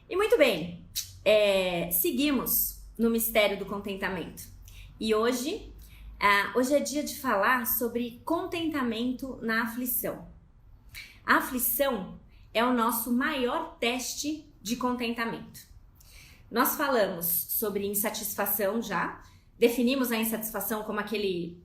E muito bem, seguimos no mistério do contentamento. E hoje é dia de falar sobre contentamento na aflição. A aflição é o nosso maior teste de contentamento. Nós falamos sobre insatisfação já, definimos a insatisfação como aquele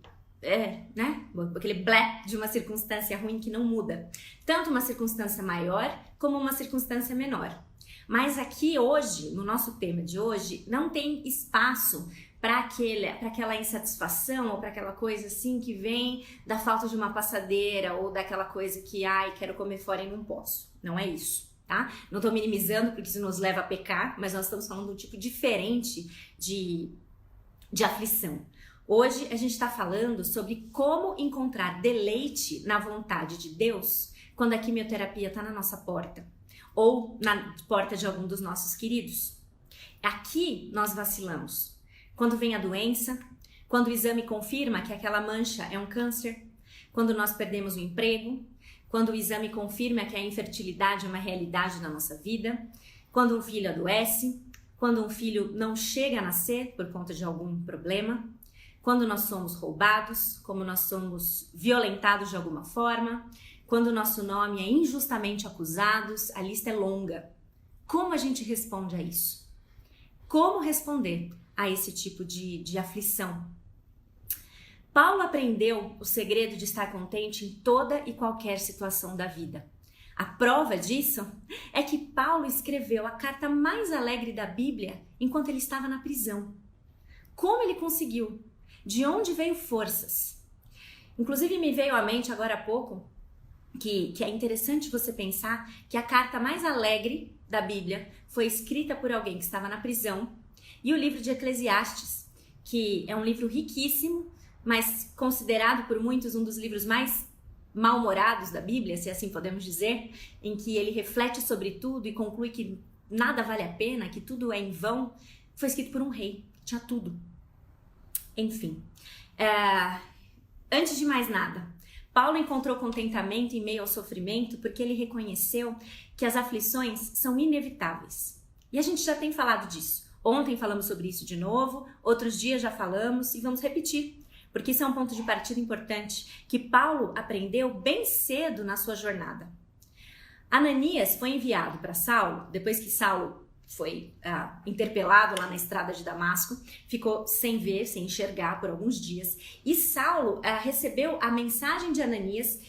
blé de uma circunstância ruim que não muda. Tanto uma circunstância maior como uma circunstância menor. Mas aqui hoje, no nosso tema de hoje, não tem espaço para aquela insatisfação ou para aquela coisa assim que vem da falta de uma passadeira ou daquela coisa que, quero comer fora e não posso. Não é isso, tá? Não estou minimizando porque isso nos leva a pecar, mas nós estamos falando de um tipo diferente de aflição. Hoje a gente está falando sobre como encontrar deleite na vontade de Deus quando a quimioterapia está na nossa porta ou na porta de algum dos nossos queridos. Aqui nós vacilamos. Quando vem a doença, quando o exame confirma que aquela mancha é um câncer, quando nós perdemos o emprego, quando o exame confirma que a infertilidade é uma realidade na nossa vida, quando um filho adoece, quando um filho não chega a nascer por conta de algum problema, quando nós somos roubados, como nós somos violentados de alguma forma, quando o nosso nome é injustamente acusado, a lista é longa. Como a gente responde a isso? Como responder a esse tipo de aflição? Paulo aprendeu o segredo de estar contente em toda e qualquer situação da vida. A prova disso é que Paulo escreveu a carta mais alegre da Bíblia enquanto ele estava na prisão. Como ele conseguiu? De onde veio forças? Inclusive me veio à mente agora há pouco que é interessante você pensar que a carta mais alegre da Bíblia foi escrita por alguém que estava na prisão, e o livro de Eclesiastes, que é um livro riquíssimo, mas considerado por muitos um dos livros mais mal-humorados da Bíblia, se assim podemos dizer, em que ele reflete sobre tudo e conclui que nada vale a pena, que tudo é em vão, foi escrito por um rei, tinha tudo. Enfim, antes de mais nada, Paulo encontrou contentamento em meio ao sofrimento porque ele reconheceu que as aflições são inevitáveis. E a gente já tem falado disso. Ontem falamos sobre isso de novo, outros dias já falamos e vamos repetir, porque isso é um ponto de partida importante que Paulo aprendeu bem cedo na sua jornada. Ananias foi enviado para Saulo, depois que Saulo foi interpelado lá na estrada de Damasco, ficou sem ver, sem enxergar por alguns dias, e Saulo recebeu a mensagem de Ananias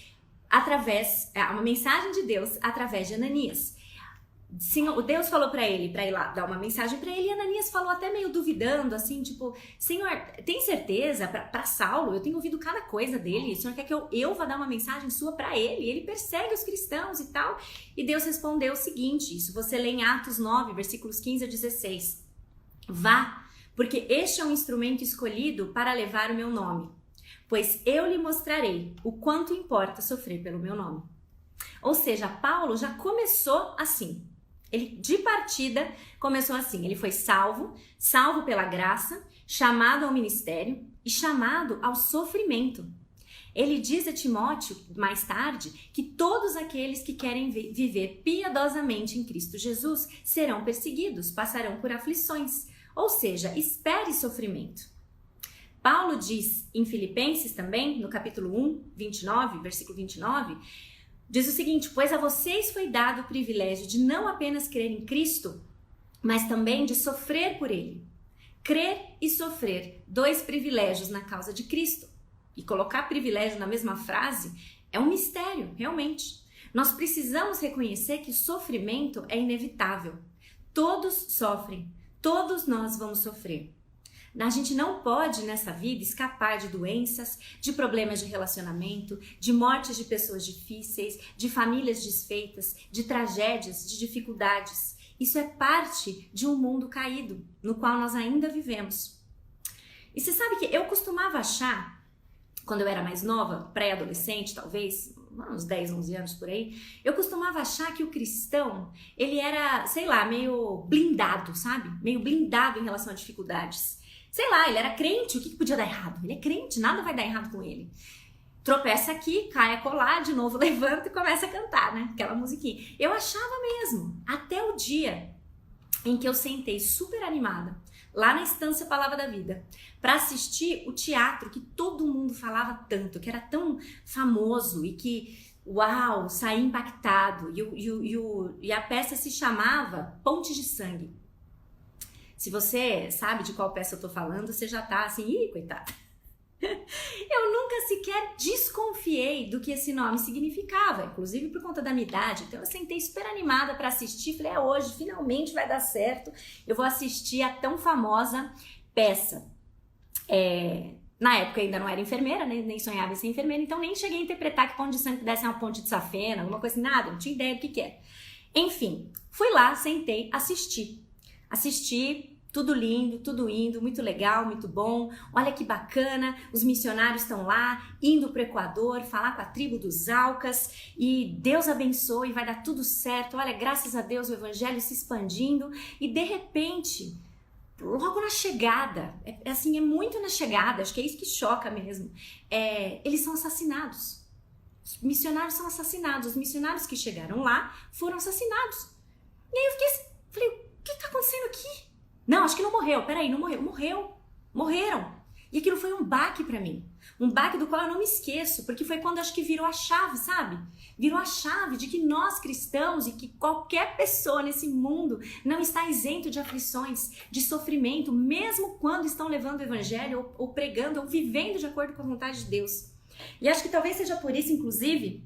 uma mensagem de Deus através de Ananias. Senhor, Deus falou para ele, para ir lá dar uma mensagem para ele, e Ananias falou até meio duvidando, assim, tipo, Senhor, tem certeza? Para Saulo, eu tenho ouvido cada coisa dele, o Senhor quer que eu vá dar uma mensagem sua para ele persegue os cristãos e tal. E Deus respondeu o seguinte, isso você lê em Atos 9, versículos 15 a 16. Vá, porque este é um instrumento escolhido para levar o meu nome, pois eu lhe mostrarei o quanto importa sofrer pelo meu nome. Ou seja, Paulo já começou assim. Ele, de partida, começou assim. Ele foi salvo pela graça, chamado ao ministério e chamado ao sofrimento. Ele diz a Timóteo, mais tarde, que todos aqueles que querem viver piedosamente em Cristo Jesus serão perseguidos, passarão por aflições. Ou seja, espere sofrimento. Paulo diz em Filipenses também, no capítulo 1, 29, versículo 29, diz o seguinte, pois a vocês foi dado o privilégio de não apenas crer em Cristo, mas também de sofrer por Ele. Crer e sofrer, 2 privilégios na causa de Cristo. E colocar privilégio na mesma frase é um mistério, realmente. Nós precisamos reconhecer que o sofrimento é inevitável. Todos sofrem, todos nós vamos sofrer. A gente não pode nessa vida escapar de doenças, de problemas de relacionamento, de mortes de pessoas difíceis, de famílias desfeitas, de tragédias, de dificuldades. Isso é parte de um mundo caído, no qual nós ainda vivemos. E você sabe que eu costumava achar, quando eu era mais nova, pré-adolescente talvez, uns 10, 11 anos por aí, eu costumava achar que o cristão, ele era, sei lá, meio blindado, sabe? Meio blindado em relação a dificuldades. Sei lá, ele era crente, o que podia dar errado? Ele é crente, nada vai dar errado com ele. Tropeça aqui, cai acolá, de novo levanta e começa a cantar, né? Aquela musiquinha. Eu achava mesmo, até o dia em que eu sentei super animada, lá na Estância Palavra da Vida, para assistir o teatro que todo mundo falava tanto, que era tão famoso e que, uau, saí impactado. E a peça se chamava Pontes de Sangue. Se você sabe de qual peça eu tô falando, você já tá assim, ih, coitada. Eu nunca sequer desconfiei do que esse nome significava, inclusive por conta da minha idade. Então eu sentei super animada para assistir, falei, hoje finalmente vai dar certo, eu vou assistir a tão famosa peça. Na época eu ainda não era enfermeira, né? Nem sonhava em ser enfermeira, então nem cheguei a interpretar que ponte de sangue pudesse ser uma ponte de safena, alguma coisa assim, nada, não tinha ideia do que era. Enfim, fui lá, sentei, assisti, tudo lindo, tudo indo, muito legal, muito bom. Olha que bacana, os missionários estão lá, indo para o Equador, falar com a tribo dos Aucas, e Deus abençoe, vai dar tudo certo. Olha, graças a Deus o evangelho se expandindo, e de repente, logo na chegada, é muito na chegada, acho que é isso que choca mesmo, eles são assassinados. Os missionários são assassinados, os missionários que chegaram lá foram assassinados. E aí eu falei, o que está acontecendo aqui? Não, acho que não morreu. Peraí, não morreu. Morreram. E aquilo foi um baque pra mim. Um baque do qual eu não me esqueço, porque foi quando acho que virou a chave, sabe? Virou a chave de que nós cristãos e que qualquer pessoa nesse mundo não está isento de aflições, de sofrimento, mesmo quando estão levando o evangelho ou pregando ou vivendo de acordo com a vontade de Deus. E acho que talvez seja por isso, inclusive,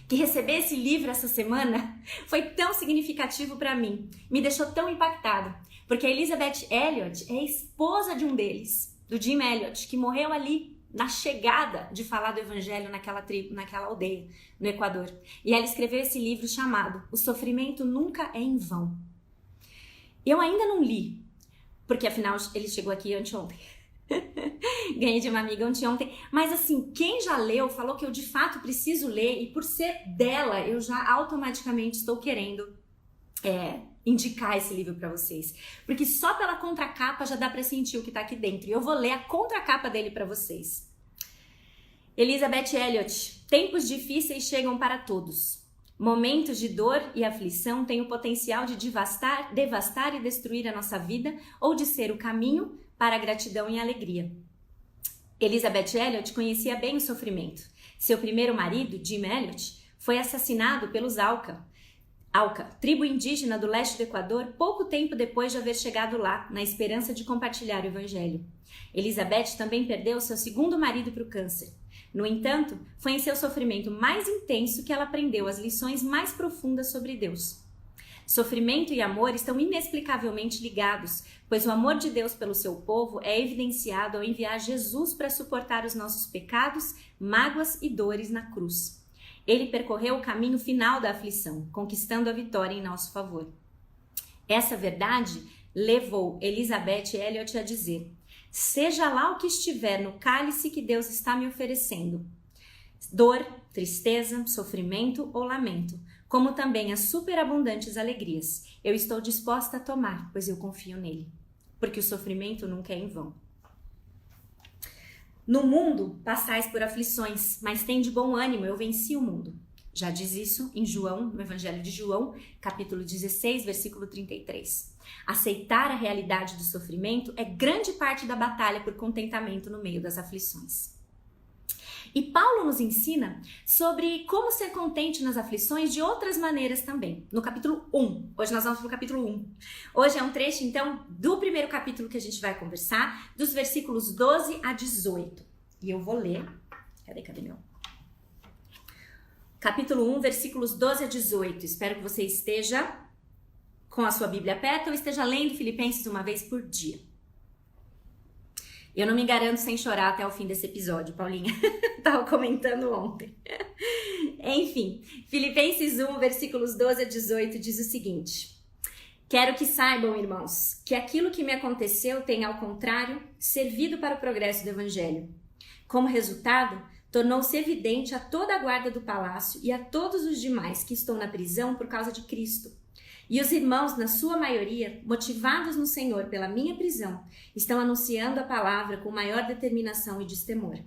que receber esse livro essa semana foi tão significativo para mim, me deixou tão impactada. Porque a Elizabeth Elliot é a esposa de um deles, do Jim Elliot, que morreu ali na chegada de falar do evangelho naquela tribo, naquela aldeia, no Equador. E ela escreveu esse livro chamado O Sofrimento Nunca é em Vão. Eu ainda não li, porque afinal ele chegou aqui anteontem. Ganhei de uma amiga anteontem. Mas assim, quem já leu falou que eu de fato preciso ler, e por ser dela, eu já automaticamente estou querendo indicar esse livro para vocês, porque só pela contracapa já dá para sentir o que tá aqui dentro, e eu vou ler a contracapa dele para vocês. Elizabeth Elliot: tempos difíceis chegam para todos. Momentos de dor e aflição têm o potencial de devastar e destruir a nossa vida, ou de ser o caminho para a gratidão e a alegria. Elizabeth Elliot conhecia bem o sofrimento. Seu primeiro marido, Jim Elliot, foi assassinado pelos Auca, tribo indígena do leste do Equador, pouco tempo depois de haver chegado lá, na esperança de compartilhar o evangelho. Elizabeth também perdeu seu segundo marido para o câncer. No entanto, foi em seu sofrimento mais intenso que ela aprendeu as lições mais profundas sobre Deus. Sofrimento e amor estão inexplicavelmente ligados, pois o amor de Deus pelo seu povo é evidenciado ao enviar Jesus para suportar os nossos pecados, mágoas e dores na cruz. Ele percorreu o caminho final da aflição, conquistando a vitória em nosso favor. Essa verdade levou Elizabeth Elliot a dizer: seja lá o que estiver no cálice que Deus está me oferecendo, dor, tristeza, sofrimento ou lamento, como também as superabundantes alegrias, eu estou disposta a tomar, pois eu confio nele, porque o sofrimento nunca é em vão. No mundo passais por aflições, mas tende bom ânimo, eu venci o mundo. Já diz isso em João, no Evangelho de João, capítulo 16, versículo 33. Aceitar a realidade do sofrimento é grande parte da batalha por contentamento no meio das aflições. E Paulo nos ensina sobre como ser contente nas aflições de outras maneiras também, no capítulo 1. Hoje nós vamos para o capítulo 1. Hoje é um trecho, então, do primeiro capítulo que a gente vai conversar, dos versículos 12 a 18. E eu vou ler. Cadê meu? Capítulo 1, versículos 12 a 18. Espero que você esteja com a sua Bíblia perto ou esteja lendo Filipenses uma vez por dia. Eu não me garanto sem chorar até o fim desse episódio, Paulinha. Tava comentando ontem. Enfim, Filipenses 1, versículos 12 a 18 diz o seguinte: quero que saibam, irmãos, que aquilo que me aconteceu tem, ao contrário, servido para o progresso do Evangelho. Como resultado, tornou-se evidente a toda a guarda do palácio e a todos os demais que estão na prisão por causa de Cristo. E os irmãos, na sua maioria, motivados no Senhor pela minha prisão, estão anunciando a palavra com maior determinação e destemor.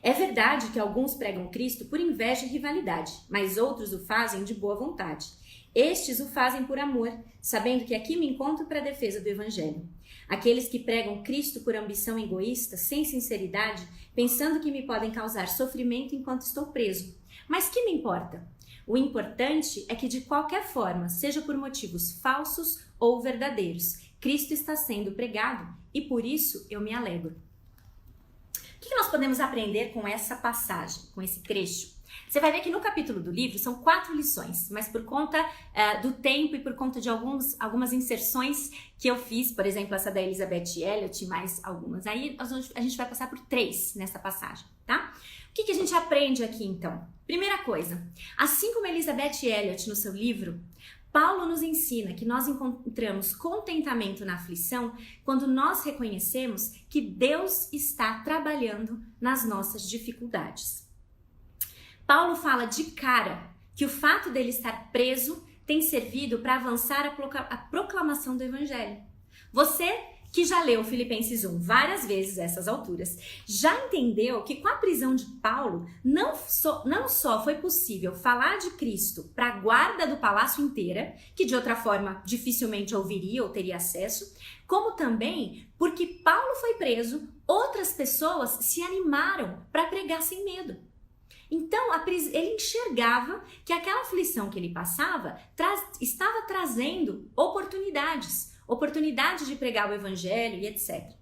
É verdade que alguns pregam Cristo por inveja e rivalidade, mas outros o fazem de boa vontade. Estes o fazem por amor, sabendo que aqui me encontro para a defesa do Evangelho. Aqueles que pregam Cristo por ambição egoísta, sem sinceridade, pensando que me podem causar sofrimento enquanto estou preso. Mas que me importa? O importante é que de qualquer forma, seja por motivos falsos ou verdadeiros, Cristo está sendo pregado e por isso eu me alegro. O que nós podemos aprender com essa passagem, com esse trecho? Você vai ver que no capítulo do livro são 4 lições, mas por conta do tempo e por conta de algumas inserções que eu fiz, por exemplo, essa da Elisabeth Elliot e mais algumas, aí a gente vai passar por 3 nessa passagem, tá? O que a gente aprende aqui então? Primeira coisa, assim como Elisabeth Elliot no seu livro, Paulo nos ensina que nós encontramos contentamento na aflição quando nós reconhecemos que Deus está trabalhando nas nossas dificuldades. Paulo fala de cara que o fato dele estar preso tem servido para avançar a proclamação do Evangelho. Você que já leu Filipenses 1 várias vezes a essas alturas, já entendeu que com a prisão de Paulo, não só foi possível falar de Cristo para a guarda do palácio inteira, que de outra forma dificilmente ouviria ou teria acesso, como também porque Paulo foi preso, outras pessoas se animaram para pregar sem medo. Então, ele enxergava que aquela aflição que ele passava estava trazendo oportunidade de pregar o evangelho e etc.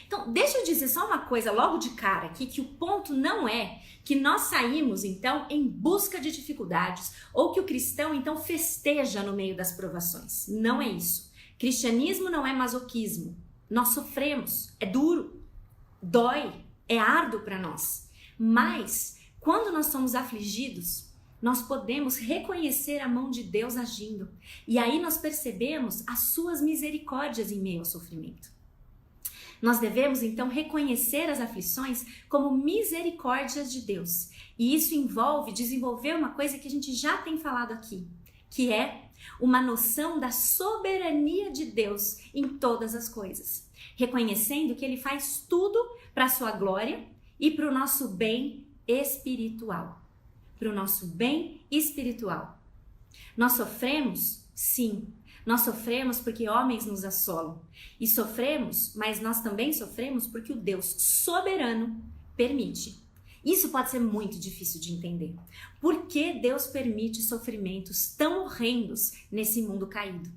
Então, deixa eu dizer só uma coisa logo de cara aqui, que o ponto não é que nós saímos, então, em busca de dificuldades, ou que o cristão, então, festeja no meio das provações. Não é isso. Cristianismo não é masoquismo. Nós sofremos, é duro, dói, é árduo para nós. Mas, quando nós somos afligidos, nós podemos reconhecer a mão de Deus agindo. E aí nós percebemos as suas misericórdias em meio ao sofrimento. Nós devemos, então, reconhecer as aflições como misericórdias de Deus. E isso envolve desenvolver uma coisa que a gente já tem falado aqui, que é uma noção da soberania de Deus em todas as coisas. Reconhecendo que Ele faz tudo para a sua glória e para o nosso bem espiritual. Para o nosso bem espiritual. Nós sofremos? Sim. Nós sofremos porque homens nos assolam. E sofremos, mas nós também sofremos porque o Deus soberano permite. Isso pode ser muito difícil de entender. Por que Deus permite sofrimentos tão horrendos nesse mundo caído?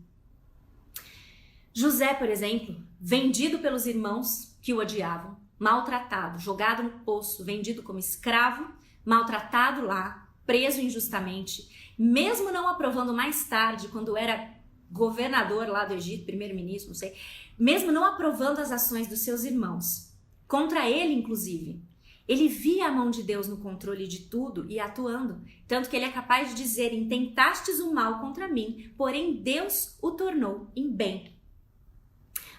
José, por exemplo, vendido pelos irmãos que o odiavam, maltratado, jogado no poço, vendido como escravo, maltratado lá, preso injustamente, mesmo não aprovando mais tarde, quando era governador lá do Egito, primeiro-ministro, não sei, mesmo não aprovando as ações dos seus irmãos, contra ele inclusive, ele via a mão de Deus no controle de tudo e atuando, tanto que ele é capaz de dizer, intentastes o mal contra mim, porém Deus o tornou em bem.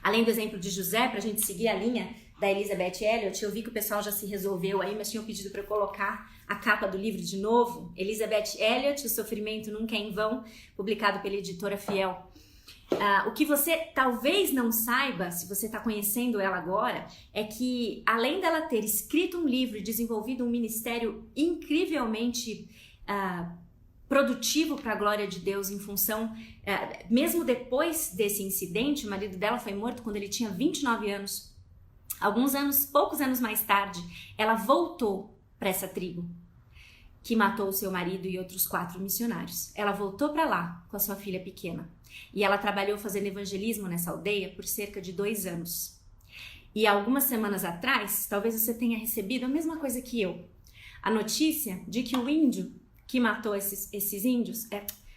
Além do exemplo de José, para a gente seguir a linha da Elisabeth Elliot, eu vi que o pessoal já se resolveu aí, mas tinham pedido para eu colocar a capa do livro de novo. Elisabeth Elliot, O Sofrimento Nunca é em Vão, publicado pela editora Fiel. O que você talvez não saiba, se você está conhecendo ela agora, é que além dela ter escrito um livro e desenvolvido um ministério incrivelmente produtivo para a glória de Deus em função, mesmo depois desse incidente, o marido dela foi morto quando ele tinha 29 anos. Poucos anos mais tarde, ela voltou para essa tribo que matou o seu marido e outros 4 missionários. Ela voltou para lá com a sua filha pequena e ela trabalhou fazendo evangelismo nessa aldeia por cerca de 2 anos. E algumas semanas atrás, talvez você tenha recebido a mesma coisa que eu, a notícia de que o índio que matou esses índios,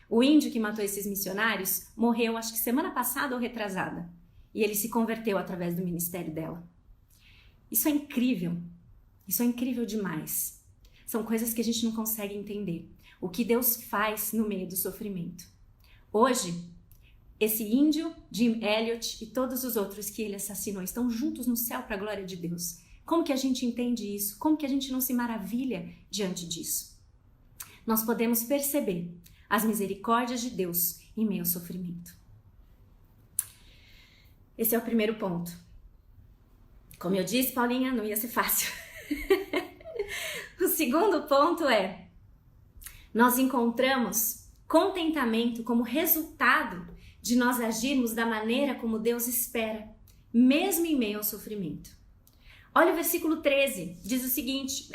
o índio que matou esses missionários, morreu acho que semana passada ou retrasada. E ele se converteu através do ministério dela. Isso é incrível demais. São coisas que a gente não consegue entender. O que Deus faz no meio do sofrimento. Hoje, esse índio, Jim Elliot e todos os outros que ele assassinou estão juntos no céu para a glória de Deus. Como que a gente entende isso? Como que a gente não se maravilha diante disso? Nós podemos perceber as misericórdias de Deus em meio ao sofrimento. Esse é o primeiro ponto. Como eu disse, Paulinha, não ia ser fácil. O segundo ponto é: nós encontramos contentamento como resultado de nós agirmos da maneira como Deus espera, mesmo em meio ao sofrimento. Olha o versículo 13, diz o seguinte,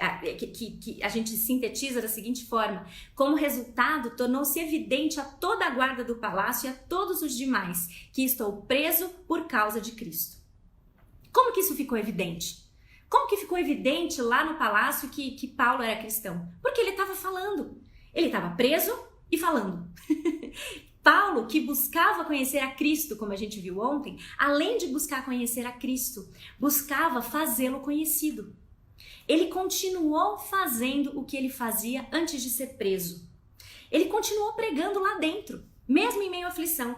que a gente sintetiza da seguinte forma: como resultado, tornou-se evidente a toda a guarda do palácio e a todos os demais que estou preso por causa de Cristo. Como que isso ficou evidente? Como que ficou evidente lá no palácio que Paulo era cristão? Porque ele estava falando, ele estava preso e falando. Paulo, que buscava conhecer a Cristo, como a gente viu ontem, além de buscar conhecer a Cristo, buscava fazê-lo conhecido. Ele continuou fazendo o que ele fazia antes de ser preso. Ele continuou pregando lá dentro, mesmo em meio à aflição.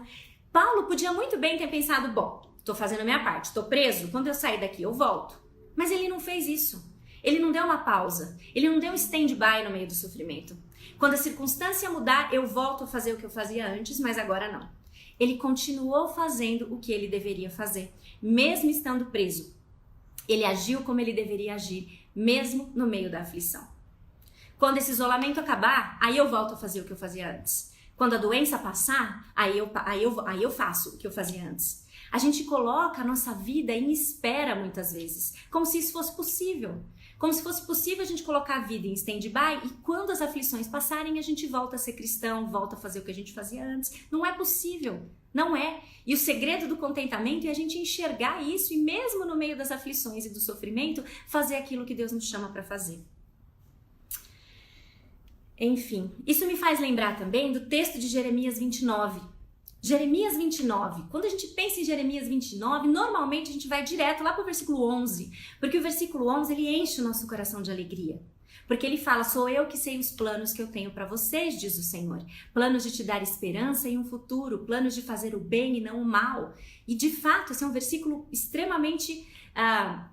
Paulo podia muito bem ter pensado: bom, estou fazendo a minha parte, estou preso, quando eu sair daqui eu volto. Mas ele não fez isso. Ele não deu uma pausa, ele não deu um stand-by no meio do sofrimento. Quando a circunstância mudar, eu volto a fazer o que eu fazia antes, mas agora não. Ele continuou fazendo o que ele deveria fazer, mesmo estando preso. Ele agiu como ele deveria agir, mesmo no meio da aflição. Quando esse isolamento acabar, aí eu volto a fazer o que eu fazia antes. Quando a doença passar, aí eu faço o que eu fazia antes. A gente coloca a nossa vida em espera muitas vezes, como se isso fosse possível. Como se fosse possível a gente colocar a vida em stand-by e quando as aflições passarem a gente volta a ser cristão, volta a fazer o que a gente fazia antes. Não é possível, não é. E o segredo do contentamento é a gente enxergar isso e mesmo no meio das aflições e do sofrimento, fazer aquilo que Deus nos chama para fazer. Enfim, isso me faz lembrar também do texto de Jeremias 29. Jeremias 29, quando a gente pensa em Jeremias 29, normalmente a gente vai direto lá para o versículo 11, porque o versículo 11 ele enche o nosso coração de alegria, porque ele fala: sou eu que sei os planos que eu tenho para vocês, diz o Senhor, planos de te dar esperança e um futuro, planos de fazer o bem e não o mal. E de fato esse é um versículo extremamente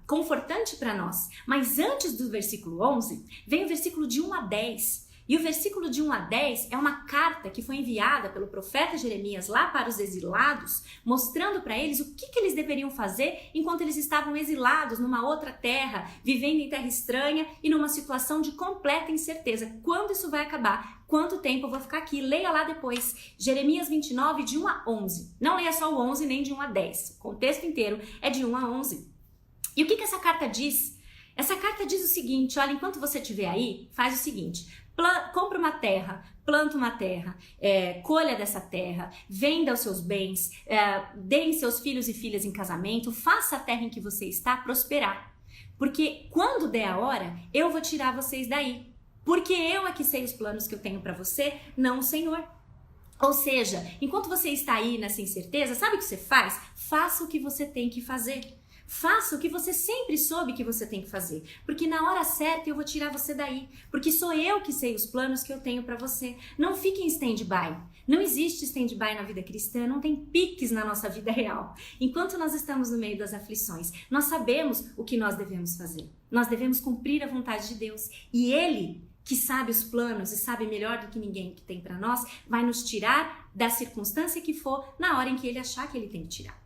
confortante para nós, mas antes do versículo 11 vem o versículo de 1 a 10. E o versículo de 1 a 10 é uma carta que foi enviada pelo profeta Jeremias lá para os exilados, mostrando para eles o que eles deveriam fazer enquanto eles estavam exilados numa outra terra, vivendo em terra estranha e numa situação de completa incerteza. Quando isso vai acabar? Quanto tempo eu vou ficar aqui? Leia lá depois. Jeremias 29, de 1 a 11. Não leia só o 11 nem de 1 a 10. O contexto inteiro é de 1 a 11. E o que essa carta diz? Essa carta diz o seguinte: olha, enquanto você estiver aí, faz o seguinte: compra uma terra, planta uma terra, colha dessa terra, venda os seus bens, deem seus filhos e filhas em casamento, faça a terra em que você está prosperar. Porque quando der a hora, eu vou tirar vocês daí. Porque eu é que sei os planos que eu tenho para você, não o Senhor. Ou seja, enquanto você está aí nessa incerteza, sabe o que você faz? Faça o que você tem que fazer. Faça o que você sempre soube que você tem que fazer, porque na hora certa eu vou tirar você daí, porque sou eu que sei os planos que eu tenho para você. Não fique em stand-by. Não existe stand-by na vida cristã, não tem piques na nossa vida real. Enquanto nós estamos no meio das aflições, nós sabemos o que nós devemos fazer. Nós devemos cumprir a vontade de Deus. E Ele, que sabe os planos e sabe melhor do que ninguém que tem para nós, vai nos tirar da circunstância que for na hora em que Ele achar que Ele tem que tirar.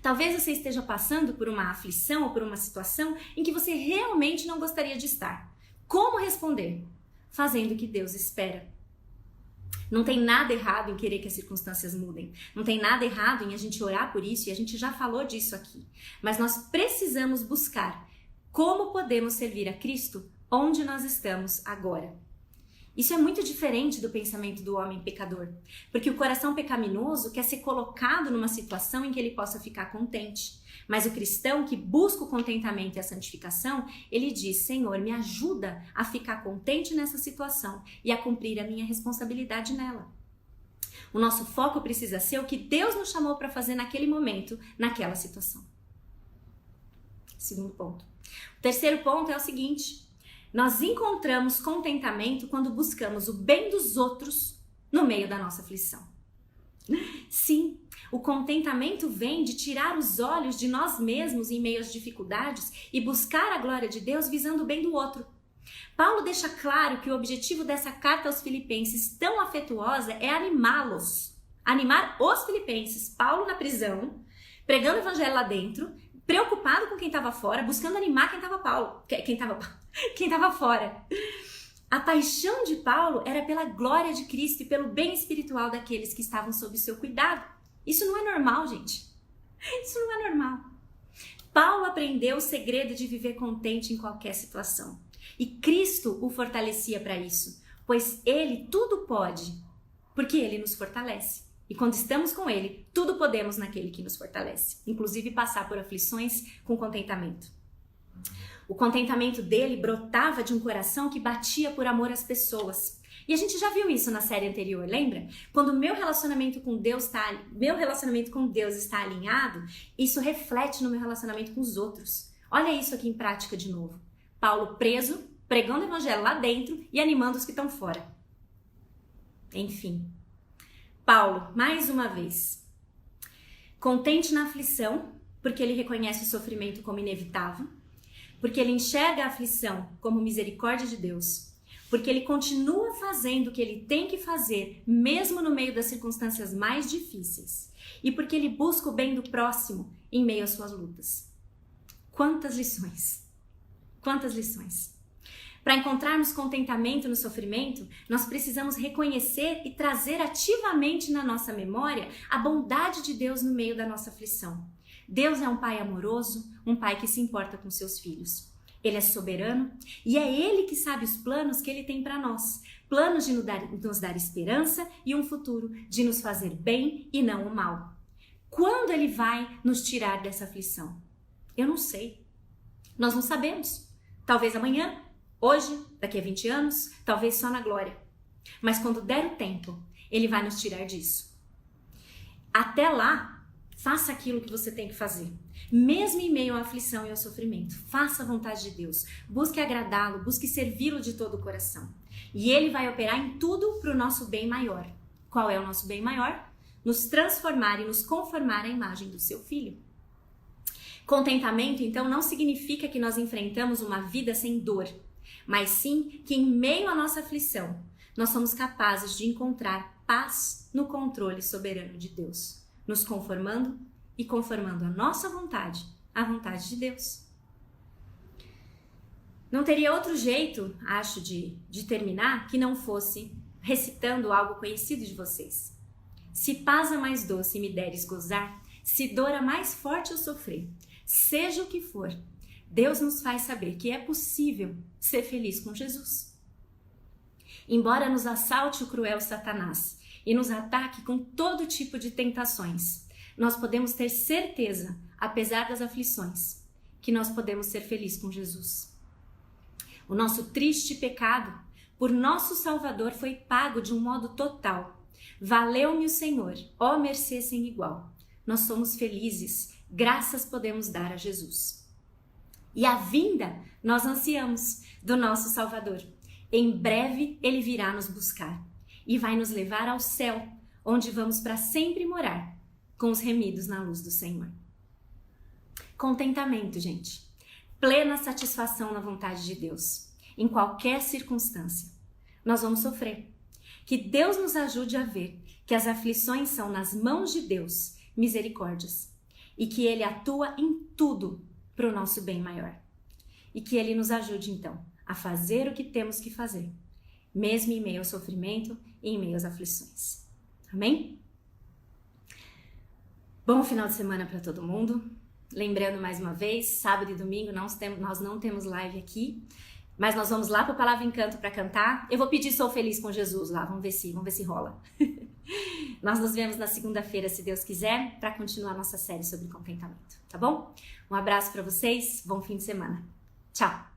Talvez você esteja passando por uma aflição ou por uma situação em que você realmente não gostaria de estar. Como responder? Fazendo o que Deus espera. Não tem nada errado em querer que as circunstâncias mudem. Não tem nada errado em a gente orar por isso, e a gente já falou disso aqui. Mas nós precisamos buscar como podemos servir a Cristo onde nós estamos agora. Isso é muito diferente do pensamento do homem pecador, porque o coração pecaminoso quer ser colocado numa situação em que ele possa ficar contente. Mas o cristão que busca o contentamento e a santificação, ele diz: Senhor, me ajuda a ficar contente nessa situação e a cumprir a minha responsabilidade nela. O nosso foco precisa ser o que Deus nos chamou para fazer naquele momento, naquela situação. Segundo ponto. O terceiro ponto é o seguinte: nós encontramos contentamento quando buscamos o bem dos outros no meio da nossa aflição. Sim, o contentamento vem de tirar os olhos de nós mesmos em meio às dificuldades e buscar a glória de Deus visando o bem do outro. Paulo deixa claro que o objetivo dessa carta aos filipenses tão afetuosa é animá-los, animar os filipenses. Paulo na prisão, pregando o evangelho lá dentro, preocupado com quem estava fora, buscando animar quem estava fora. A paixão de Paulo era pela glória de Cristo e pelo bem espiritual daqueles que estavam sob seu cuidado. Isso não é normal, gente. Isso não é normal. Paulo aprendeu o segredo de viver contente em qualquer situação. E Cristo o fortalecia para isso, pois ele tudo pode, porque ele nos fortalece. E quando estamos com ele, tudo podemos naquele que nos fortalece, inclusive passar por aflições com contentamento. O contentamento dele brotava de um coração que batia por amor às pessoas. E a gente já viu isso na série anterior, lembra? Quando o meu relacionamento com Deus está alinhado, isso reflete no meu relacionamento com os outros. Olha isso aqui em prática de novo. Paulo preso, pregando o evangelho lá dentro e animando os que estão fora. Enfim. Paulo, mais uma vez, contente na aflição, porque ele reconhece o sofrimento como inevitável, porque ele enxerga a aflição como misericórdia de Deus, porque ele continua fazendo o que ele tem que fazer, mesmo no meio das circunstâncias mais difíceis, e porque ele busca o bem do próximo em meio às suas lutas. Quantas lições! Quantas lições! Para encontrarmos contentamento no sofrimento, nós precisamos reconhecer e trazer ativamente na nossa memória a bondade de Deus no meio da nossa aflição. Deus é um pai amoroso, um pai que se importa com seus filhos. Ele é soberano e é ele que sabe os planos que ele tem para nós. Planos de nos dar esperança e um futuro, de nos fazer bem e não o mal. Quando ele vai nos tirar dessa aflição? Eu não sei. Nós não sabemos. Talvez amanhã, hoje, daqui a 20 anos, talvez só na glória. Mas quando der o tempo, ele vai nos tirar disso. Até lá, faça aquilo que você tem que fazer. Mesmo em meio à aflição e ao sofrimento, faça a vontade de Deus. Busque agradá-lo, busque servi-lo de todo o coração. E ele vai operar em tudo para o nosso bem maior. Qual é o nosso bem maior? Nos transformar e nos conformar à imagem do seu Filho. Contentamento, então, não significa que nós enfrentamos uma vida sem dor, mas sim que em meio à nossa aflição, nós somos capazes de encontrar paz no controle soberano de Deus, nos conformando e conformando a nossa vontade à vontade de Deus. Não teria outro jeito, acho, de terminar que não fosse recitando algo conhecido de vocês. Se paz a mais doce me deres gozar, se dor a mais forte eu sofrer, seja o que for, Deus nos faz saber que é possível ser feliz com Jesus. Embora nos assalte o cruel Satanás e nos ataque com todo tipo de tentações, nós podemos ter certeza, apesar das aflições, que nós podemos ser felizes com Jesus. O nosso triste pecado, por nosso Salvador, foi pago de um modo total. Valeu-me o Senhor, ó mercê sem igual. Nós somos felizes, graças podemos dar a Jesus. E a vinda nós ansiamos do nosso Salvador. Em breve ele virá nos buscar e vai nos levar ao céu, onde vamos para sempre morar, com os remidos na luz do Senhor. Contentamento, gente. Plena satisfação na vontade de Deus, em qualquer circunstância. Nós vamos sofrer. Que Deus nos ajude a ver que as aflições são nas mãos de Deus, misericórdias, e que Ele atua em tudo para o nosso bem maior. E que Ele nos ajude, então, a fazer o que temos que fazer, mesmo em meio ao sofrimento e em meio às aflições. Amém? Bom final de semana para todo mundo. Lembrando mais uma vez, sábado e domingo nós não temos live aqui, mas nós vamos lá para o Palavra Encanto para cantar. Eu vou pedir Sou Feliz com Jesus lá, vamos ver se rola. Nós nos vemos na segunda-feira, se Deus quiser, para continuar nossa série sobre contentamento, tá bom? Um abraço para vocês, bom fim de semana. Tchau!